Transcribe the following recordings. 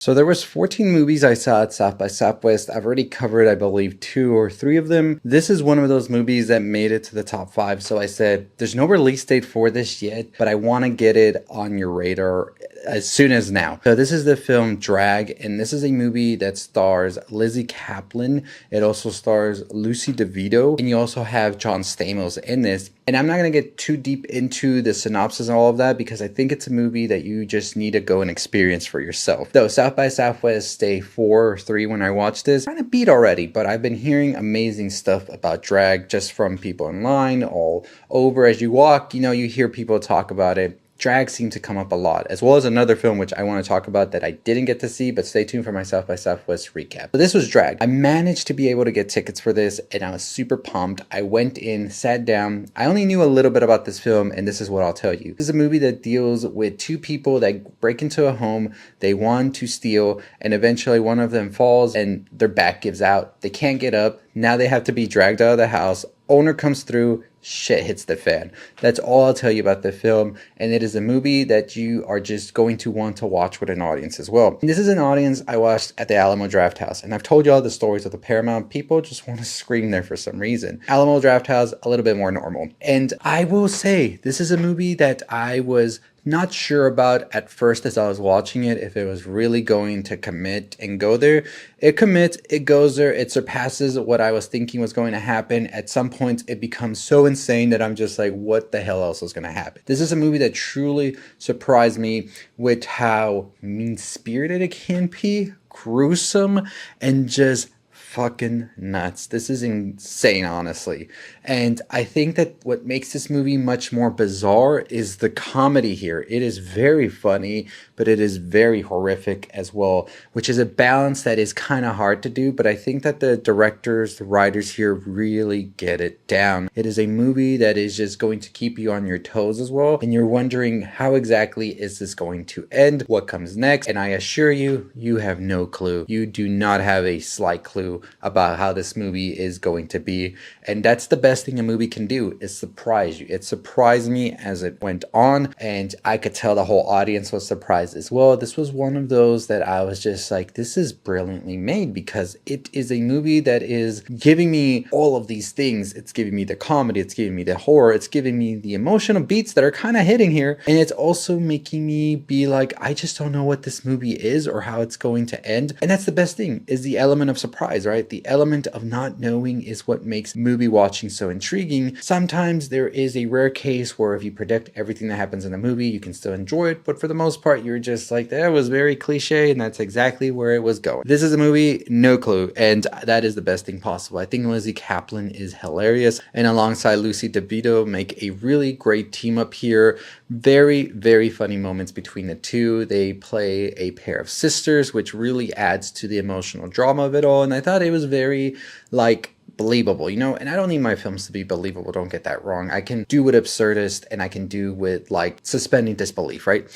So there was 14 movies I saw at South by Southwest. I've already covered, I believe, 2 or 3 of them. This is one of those movies that made it to the top 5. So I said, there's no release date for this yet, but I want to get it on your radar as soon as now. So this is the film Drag, and this is a movie that stars Lizzy Caplan. It also stars Lucy DeVito, and you also have John Stamos in this. And I'm not going to get too deep into the synopsis and all of that because I think it's a movie that you just need to go and experience for yourself. Though South by Southwest day 4 or 3 when I watched this, kind of beat already, but I've been hearing amazing stuff about Drag just from people online all over. As you walk, you hear people talk about it. Drag seemed to come up a lot, as well as another film which I want to talk about that I didn't get to see, but stay tuned for my South by Southwest recap. So this was Drag. I managed to be able to get tickets for this, and I was super pumped. I went in, sat down. I only knew a little bit about this film, and this is what I'll tell you. This is a movie that deals with 2 people that break into a home, they want to steal, and eventually one of them falls and their back gives out. They can't get up. Now they have to be dragged out of the house. Owner comes through, shit hits the fan. That's all I'll tell you about the film, and it is a movie that you are just going to want to watch with an audience as well. And this is an audience I watched at the Alamo Drafthouse, and I've told you all the stories of the Paramount. People just want to scream there for some reason. Alamo Drafthouse, a little bit more normal. And I will say, this is a movie that I was not sure about at first as I was watching it, if it was really going to commit and go there. It commits, it goes there, it surpasses what I was thinking was going to happen. At some points, it becomes so insane that I'm just like, what the hell else is going to happen? This is a movie that truly surprised me with how mean-spirited it can be, gruesome, and just fucking nuts. This is insane, honestly. And I think that what makes this movie much more bizarre is the comedy here. It is very funny, but it is very horrific as well, which is a balance that is kind of hard to do, but I think that the directors, the writers here really get it down. It is a movie that is just going to keep you on your toes as well, and you're wondering how exactly is this going to end, what comes next, and I assure you, you have no clue. You do not have a slight clue about how this movie is going to be, and that's the best thing a movie can do, is surprise you. It surprised me as it went on, and I could tell the whole audience was surprised as well. This was one of those that I was just like, this is brilliantly made, because it is a movie that is giving me all of these things. It's giving me the comedy, it's giving me the horror, it's giving me the emotional beats that are kind of hitting here, and it's also making me be like, I just don't know what this movie is or how it's going to end. And that's the best thing, is the element of surprise, right? The element of not knowing is what makes movie watching so intriguing. Sometimes there is a rare case where if you predict everything that happens in the movie, you can still enjoy it, but for the most part, you're just like, that was very cliche, and that's exactly where it was going. This is a movie, no clue, and that is the best thing possible. I think Lizzy Caplan is hilarious, and alongside Lucy DeVito make a really great team up here. Very, very funny moments between the two. They play a pair of sisters, which really adds to the emotional drama of it all, and I thought it was very, like, believable, and I don't need my films to be believable, don't get that wrong. I can do with absurdist, and I can do with, like, suspending disbelief, right?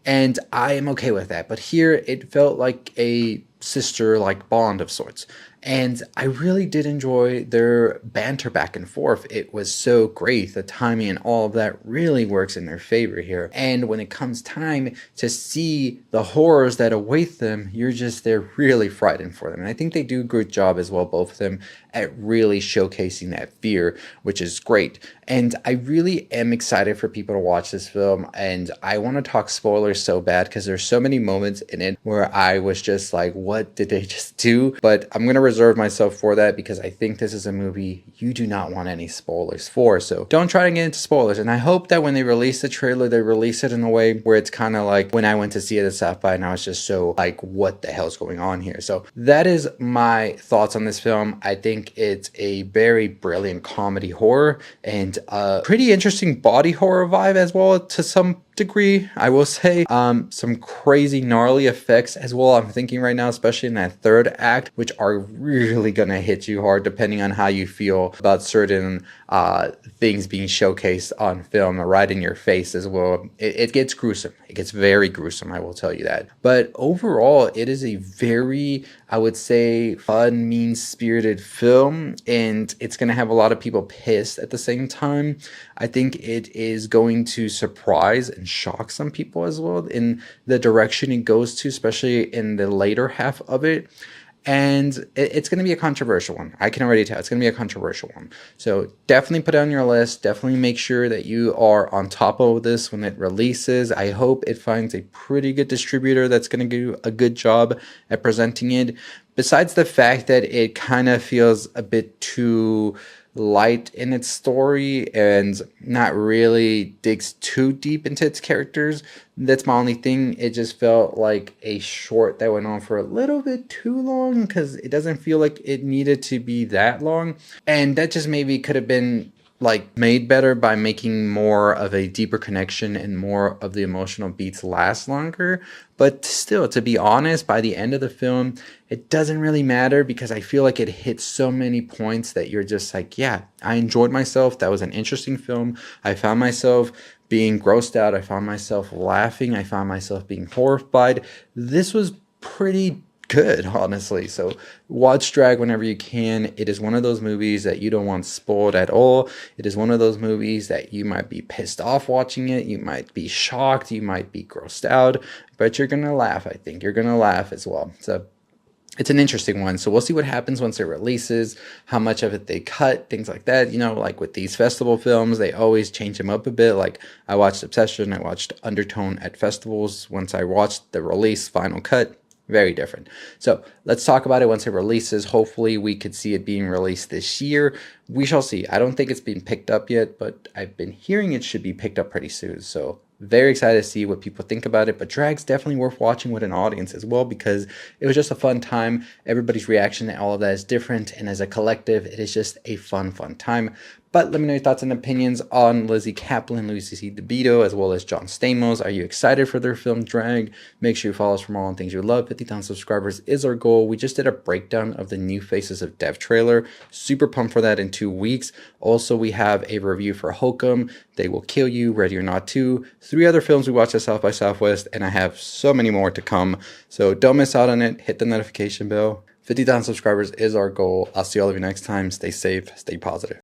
And I am okay with that, but here it felt like a sister, like, bond of sorts. And I really did enjoy their banter back and forth. It was so great. The timing and all of that really works in their favor here. And when it comes time to see the horrors that await them, they're really frightened for them. And I think they do a good job as well, both of them, at really showcasing that fear, which is great. And I really am excited for people to watch this film. And I want to talk spoilers so bad because there's so many moments in it where I was just like, what did they just do? But I'm going to reserve myself for that because I think this is a movie you do not want any spoilers for. So don't try to get into spoilers. And I hope that when they release the trailer, they release it in a way where it's kind of like when I went to see it at South by and I was just so like, what the hell's going on here? So that is my thoughts on this film. I think it's a very brilliant comedy horror and a pretty interesting body horror vibe as well to some degree, I will say. Some crazy gnarly effects as well, I'm thinking right now, especially in that third act, which are really gonna hit you hard depending on how you feel about certain things being showcased on film right in your face as well. It gets gruesome. It gets very gruesome, I will tell you that. But overall, it is a very, I would say, fun, mean-spirited film, and it's gonna have a lot of people pissed at the same time. I think it is going to surprise and shock some people as well in the direction it goes to, especially in the later half of it. And it's going to be a controversial one. I can already tell it's going to be a controversial one. So definitely put it on your list. Definitely make sure that you are on top of this when it releases. I hope it finds a pretty good distributor that's going to do a good job at presenting it. Besides the fact that it kind of feels a bit too light in its story and not really digs too deep into its characters. That's my only thing. It just felt like a short that went on for a little bit too long because it doesn't feel like it needed to be that long. And that just maybe could have been like made better by making more of a deeper connection and more of the emotional beats last longer. But still, to be honest, by the end of the film, it doesn't really matter because I feel like it hits so many points that you're just like, yeah, I enjoyed myself. That was an interesting film. I found myself being grossed out. I found myself laughing. I found myself being horrified. This was pretty good, honestly. So watch Drag whenever you can. It is one of those movies that you don't want spoiled at all. It is one of those movies that you might be pissed off watching it. You might be shocked. You might be grossed out, but you're going to laugh. I think you're going to laugh as well. So it's an interesting one. So we'll see what happens once it releases, how much of it they cut, things like that. You know, like with these festival films, they always change them up a bit. Like I watched Obsession, I watched Undertone at festivals. Once I watched the release final cut, very different. So let's talk about it once it releases. Hopefully we could see it being released this year. We shall see. I don't think it's been picked up yet, but I've been hearing it should be picked up pretty soon. So very excited to see what people think about it. But Drag's definitely worth watching with an audience as well because it was just a fun time. Everybody's reaction to all of that is different. And as a collective, it is just a fun time. But let me know your thoughts and opinions on Lizzy Caplan, Lizzy DeVito, as well as John Stamos. Are you excited for their film Drag? Make sure you follow us for more on things you love. 50,000 subscribers is our goal. We just did a breakdown of the new Faces of Death trailer. Super pumped for that in 2 weeks. Also, we have a review for Hokum, They Will Kill You, Ready or Not 2. 3 other films we watched at South by Southwest, and I have so many more to come. So don't miss out on it. Hit the notification bell. 50,000 subscribers is our goal. I'll see all of you next time. Stay safe, stay positive.